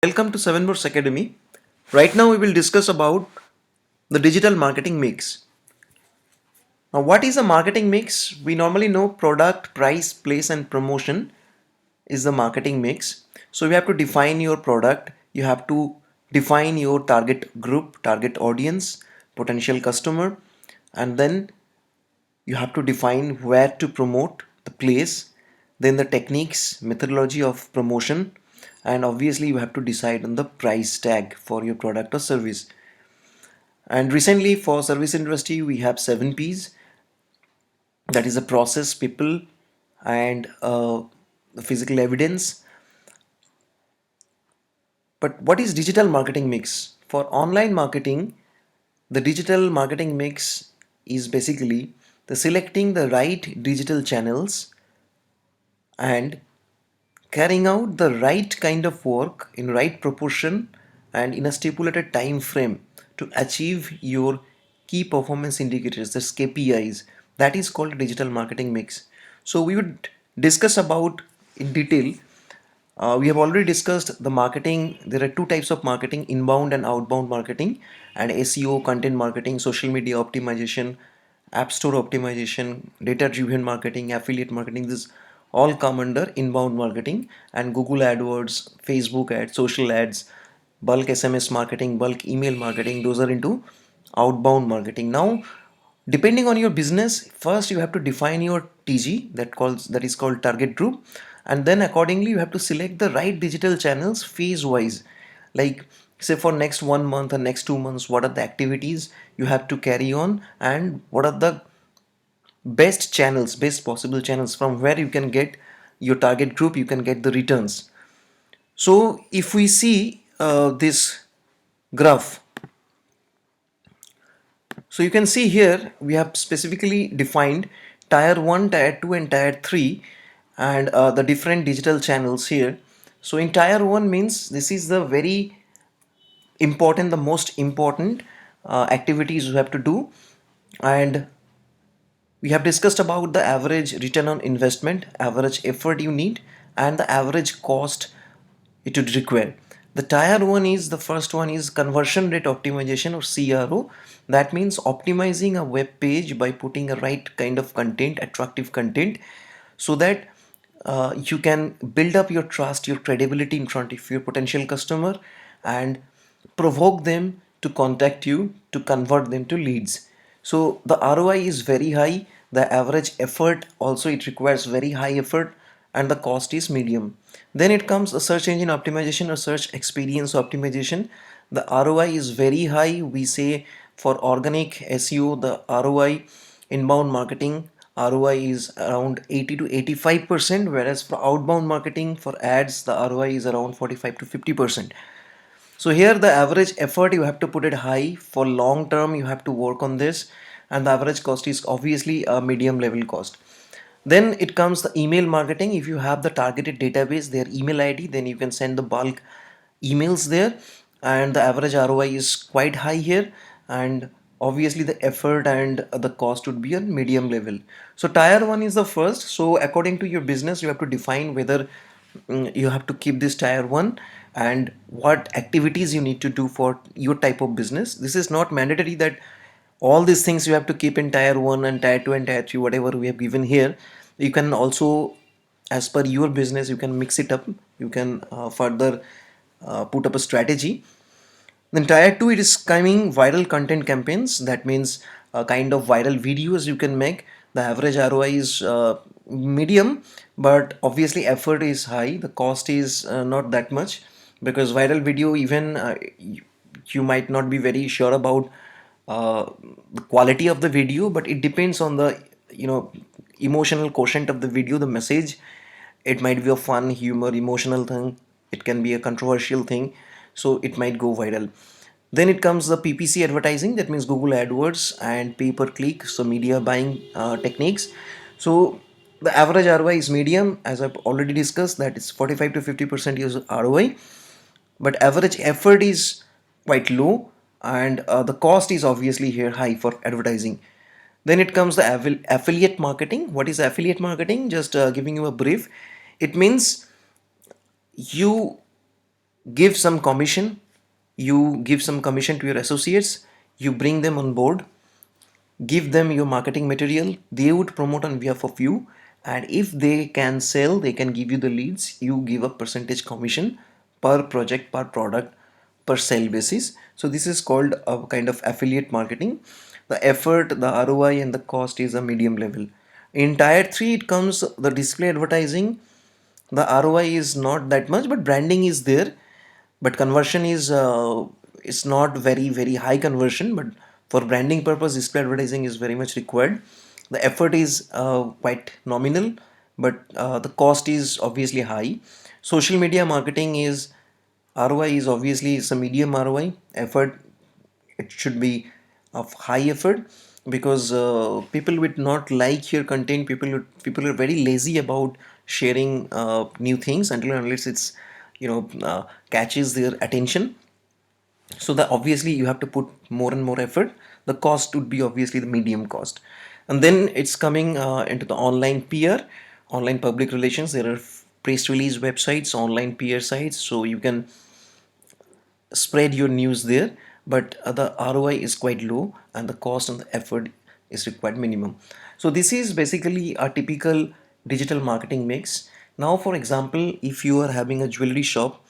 Welcome to Seven Words Academy. Right now we will discuss about the digital marketing mix. Now what is a marketing mix? We normally know product, price, place and promotion is the marketing mix. So you have to define your product, you have to define your target group, target audience, potential customer, and then you have to define where to promote, the place, then the techniques, methodology of promotion, and obviously you have to decide on the price tag for your product or service. And recently for service industry we have 7 P's, that is the process, people, and the physical evidence. But what is digital marketing mix? For online marketing, the digital marketing mix is basically the selecting the right digital channels and carrying out the right kind of work in right proportion and in a stipulated time frame to achieve your key performance indicators, that's KPIs. That is called digital marketing mix. So we would discuss about in detail. We have already discussed the marketing. There are two types of marketing: inbound and outbound marketing, and SEO, content marketing, social media optimization, app store optimization, data driven marketing, affiliate marketing. This all come under inbound marketing, and Google AdWords, Facebook ads, social ads, bulk SMS marketing, bulk email marketing, those are into outbound marketing. Now depending on your business, first you have to define your TG, that is called target group, and then accordingly you have to select the right digital channels phase wise. Like say for next 1 month or next 2 months, what are the activities you have to carry on, and what are the best channels, best possible channels from where you can get your target group, you can get the returns. So if we see this graph, so you can see here we have specifically defined tier 1, tier 2 and tier 3, and the different digital channels here. So in tier 1 means this is the very important, the most important activities you have to do, and we have discussed about the average return on investment, average effort you need, and the average cost it would require. The tier one is, the first one is conversion rate optimization or CRO. That means optimizing a web page by putting a right kind of content, attractive content, so that you can build up your trust, your credibility in front of your potential customer, and provoke them to contact you, to convert them to leads. So the ROI is very high, the average effort also it requires very high effort, and the cost is medium. Then it comes a search engine optimization or search experience optimization. The ROI is very high. We say for organic SEO, the ROI, inbound marketing ROI is around 80 to 85%, whereas for outbound marketing for ads, the ROI is around 45 to 50%. So here the average effort you have to put it high. For long term you have to work on this, and the average cost is obviously a medium level cost. Then it comes the email marketing. If you have the targeted database, their email ID, then you can send the bulk emails there, and the average ROI is quite high here, and obviously the effort and the cost would be on medium level. So tier 1 is the first. So according to your business you have to define whether you have to keep this tier 1 and what activities you need to do for your type of business. This is not mandatory that all these things you have to keep in tier 1 and tier 2 and tier 3, whatever we have given here. You can also, as per your business, you can mix it up, you can further put up a strategy. Then tier 2, it is coming viral content campaigns. That means a kind of viral videos you can make. The average ROI is medium, but obviously effort is high, the cost is not that much, because viral video, even you might not be very sure about the quality of the video, but it depends on the emotional quotient of the video, the message. It might be a fun, humor, emotional thing, it can be a controversial thing, so it might go viral. Then it comes the PPC advertising, that means Google AdWords and pay per click, so media buying techniques. So the average ROI is medium, as I've already discussed, that is 45 to 50% is ROI, but average effort is quite low, and the cost is obviously here high for advertising. Then it comes the affiliate marketing. What is affiliate marketing? Just giving you a brief. It means you give some commission, you give some commission to your associates, you bring them on board, give them your marketing material, they would promote on behalf of you, and if they can sell, they can give you the leads, you give a percentage commission per project, per product, per sale basis. So this is called a kind of affiliate marketing. The effort, the ROI and the cost is a medium level. In tier 3 it comes the display advertising. The ROI is not that much, but branding is there, but conversion is not very high conversion, but for branding purpose display advertising is very much required. The effort is quite nominal, but the cost is obviously high. Social media marketing is ROI is obviously it's a medium ROI. Effort, it should be of high effort, because people would not like your content. People are very lazy about sharing new things until and unless it's catches their attention. So that obviously you have to put more and more effort. The cost would be obviously the medium cost. And then it's coming into the online PR, online public relations. There are press release websites, online PR sites, so you can spread your news there, but the ROI is quite low and the cost and the effort is required minimum. So this is basically a typical digital marketing mix. Now for example, if you are having a jewelry shop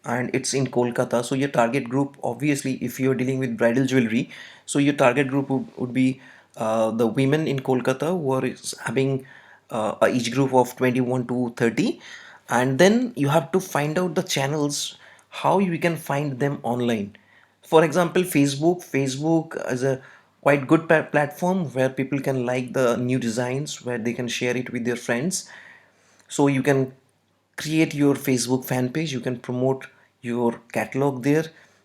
and it's in Kolkata, so your target group, obviously if you're dealing with bridal jewelry, so your target group would be the women in Kolkata who are having a age group of 21 to 30. And then you have to find out the channels how you can find them online. For example, Facebook is a quite good platform where people can like the new designs, where they can share it with their friends. So you can create your Facebook fan page, you can promote your catalog there,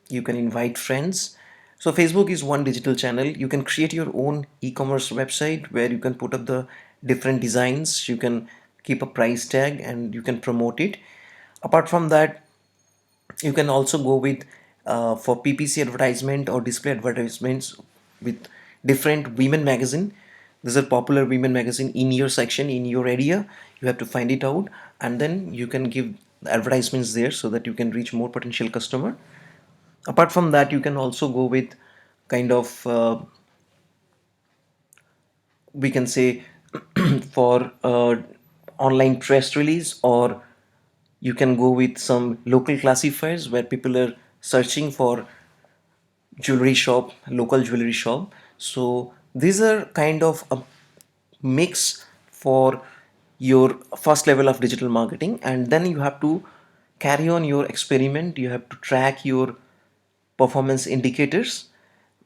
you can invite friends. So Facebook is one digital channel. You can create your own e-commerce website where you can put up the different designs, you can keep a price tag and you can promote it. Apart from that, you can also go with for PPC advertisement or display advertisements with different women magazine. There's a popular women magazine in your section, in your area. You have to find it out, and then you can give advertisements there so that you can reach more potential customer. Apart from that, you can also go with kind of we can say for online press release, or you can go with some local classifiers where people are searching for jewelry shop, local jewelry shop. So these are kind of a mix for your first level of digital marketing, and then you have to carry on your experiment. You have to track your performance indicators,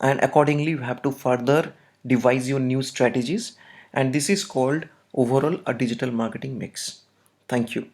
and accordingly you have to further devise your new strategies, and this is called overall a digital marketing mix. Thank you.